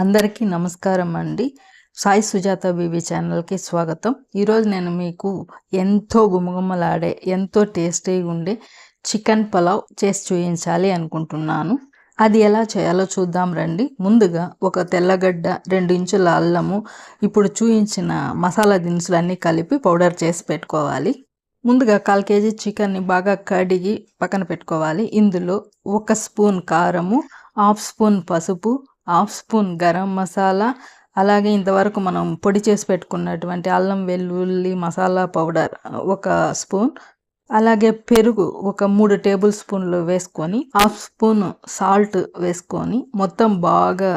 అందరికీ నమస్కారం అండి. సాయి సుజాత బీవీ ఛానల్కి స్వాగతం. ఈరోజు నేను మీకు ఎంతో గుమగుమలాడే ఎంతో టేస్టీగా ఉండే చికెన్ పలావ్ చేసి చూపించాలి అనుకుంటున్నాను. అది ఎలా చేయాలో చూద్దాం రండి. ముందుగా ఒక తెల్లగడ్డ, 2 ఇంచుల అల్లము, ఇప్పుడు చూపించిన మసాలా దినుసులు అన్నీ కలిపి పౌడర్ చేసి పెట్టుకోవాలి. ముందుగా 1/4 కేజీ చికెన్ని బాగా కడిగి పక్కన పెట్టుకోవాలి. ఇందులో 1 స్పూన్ కారము, 1/2 స్పూన్ పసుపు, 1/2 స్పూన్ గరం మసాలా, అలాగే ఇంతవరకు మనం పొడి చేసి పెట్టుకున్నటువంటి అల్లం వెల్లుల్లి మసాలా పౌడర్ 1 స్పూన్, అలాగే పెరుగు ఒక 3 టేబుల్ స్పూన్లు వేసుకొని 1/2 స్పూన్ సాల్ట్ వేసుకొని మొత్తం బాగా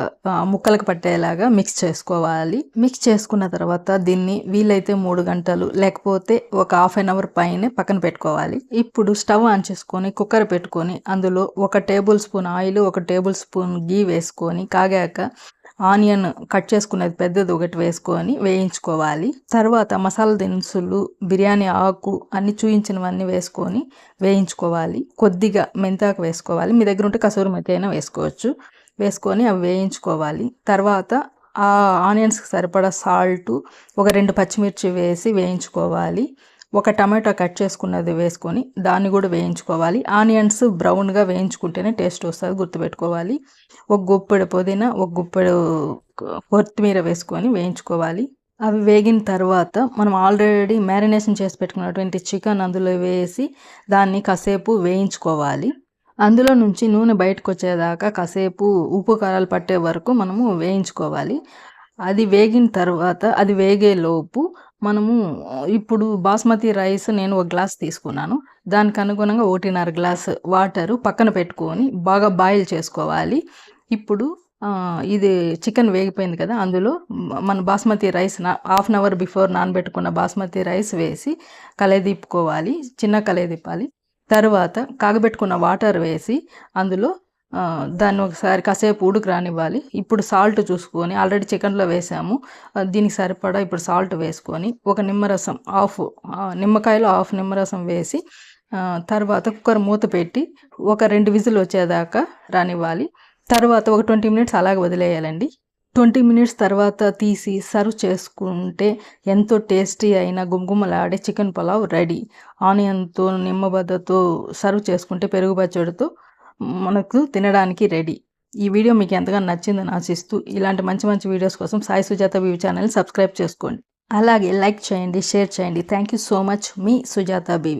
ముక్కలకు పట్టేలాగా మిక్స్ చేసుకోవాలి. మిక్స్ చేసుకున్న తర్వాత దీన్ని వీలైతే 3 గంటలు లేకపోతే ఒక 1/2 అవర్ పైనే పక్కన పెట్టుకోవాలి. ఇప్పుడు స్టవ్ ఆన్ చేసుకొని కుక్కర్ పెట్టుకొని అందులో 1 tablespoon oil, 1 tablespoon ghee వేసుకొని కాగాక ఆనియన్ కట్ చేసుకునేది పెద్దది ఒకటి వేసుకొని వేయించుకోవాలి. తర్వాత మసాలా దినుసులు, బిర్యానీ ఆకు అన్ని చూయించినవన్నీ వేసుకొని వేయించుకోవాలి. కొద్దిగా మెంతాకు వేసుకోవాలి, మీ దగ్గర ఉంటే కసూరి మెతి అయినా వేసుకోవచ్చు. వేసుకొని అవి వేయించుకోవాలి. తర్వాత ఆ ఆనియన్స్కి సరిపడా సాల్టు, ఒక 2 పచ్చిమిర్చి వేసి వేయించుకోవాలి. 1 టమాటా కట్ చేసుకున్నది వేసుకొని దాన్ని కూడా వేయించుకోవాలి. ఆనియన్స్ బ్రౌన్గా వేయించుకుంటేనే టేస్ట్ వస్తుంది, గుర్తుపెట్టుకోవాలి. 1 గుప్పెడు పుదీనా, 1 గుప్పెడు కొత్తిమీర వేసుకొని వేయించుకోవాలి. అవి వేగిన తర్వాత మనం ఆల్రెడీ మ్యారినేషన్ చేసి పెట్టుకున్నటువంటి చికెన్ అందులో వేసి దాన్ని కాసేపు వేయించుకోవాలి. అందులో నుంచి నూనె బయటకు వచ్చేదాకా కాసేపు ఉప్పు కారాలు పట్టే వరకు మనము వేయించుకోవాలి. అది వేగిన తర్వాత అది వేగేలోపు మనము ఇప్పుడు బాస్మతి రైస్ నేను 1 గ్లాస్ తీసుకున్నాను. దానికి అనుగుణంగా 1.5 గ్లాస్ వాటరు పక్కన పెట్టుకొని బాగా బాయిల్ చేసుకోవాలి. ఇప్పుడు ఇది చికెన్ వేగిపోయింది కదా, అందులో మన బాస్మతి రైస్ 1/2 అవర్ బిఫోర్ నానబెట్టుకున్న బాస్మతి రైస్ వేసి కలయదిప్పుకోవాలి, చిన్న కలయదిప్పాలి. తర్వాత కాగబెట్టుకున్న వాటర్ వేసి అందులో దాన్ని ఒకసారి కాసేపు ఉడుకు రానివ్వాలి. ఇప్పుడు సాల్ట్ చూసుకొని ఆల్రెడీ చికెన్లో వేసాము, దీనికి సరిపడా ఇప్పుడు సాల్ట్ వేసుకొని ఒక నిమ్మరసం నిమ్మకాయలో 1/2 నిమ్మరసం వేసి తర్వాత కుక్కర్ మూత పెట్టి ఒక 2 విజిల్ వచ్చేదాకా రానివ్వాలి. తర్వాత ఒక 20 మినిట్స్ అలాగే వదిలేయాలండి. 20 మినిట్స్ తర్వాత తీసి సర్వ్ చేసుకుంటే ఎంతో టేస్టీ అయిన గుమగుమలాడే చికెన్ పలావ్ రెడీ. ఆనియన్తో, నిమ్మబద్దతో సర్వ్ చేసుకుంటే పెరుగు పచ్చడితో మనకు తినడానికి రెడీ. ఈ వీడియో మీకు ఎంతగానో నచ్చిందని ఆశిస్తూ ఇలాంటి మంచి మంచి వీడియోస్ కోసం సాయి సుజాత బీవీ ఛానల్ని సబ్స్క్రైబ్ చేసుకోండి. అలాగే లైక్ చేయండి, షేర్ చేయండి. Thank you so much. మీ సుజాత బీవీ.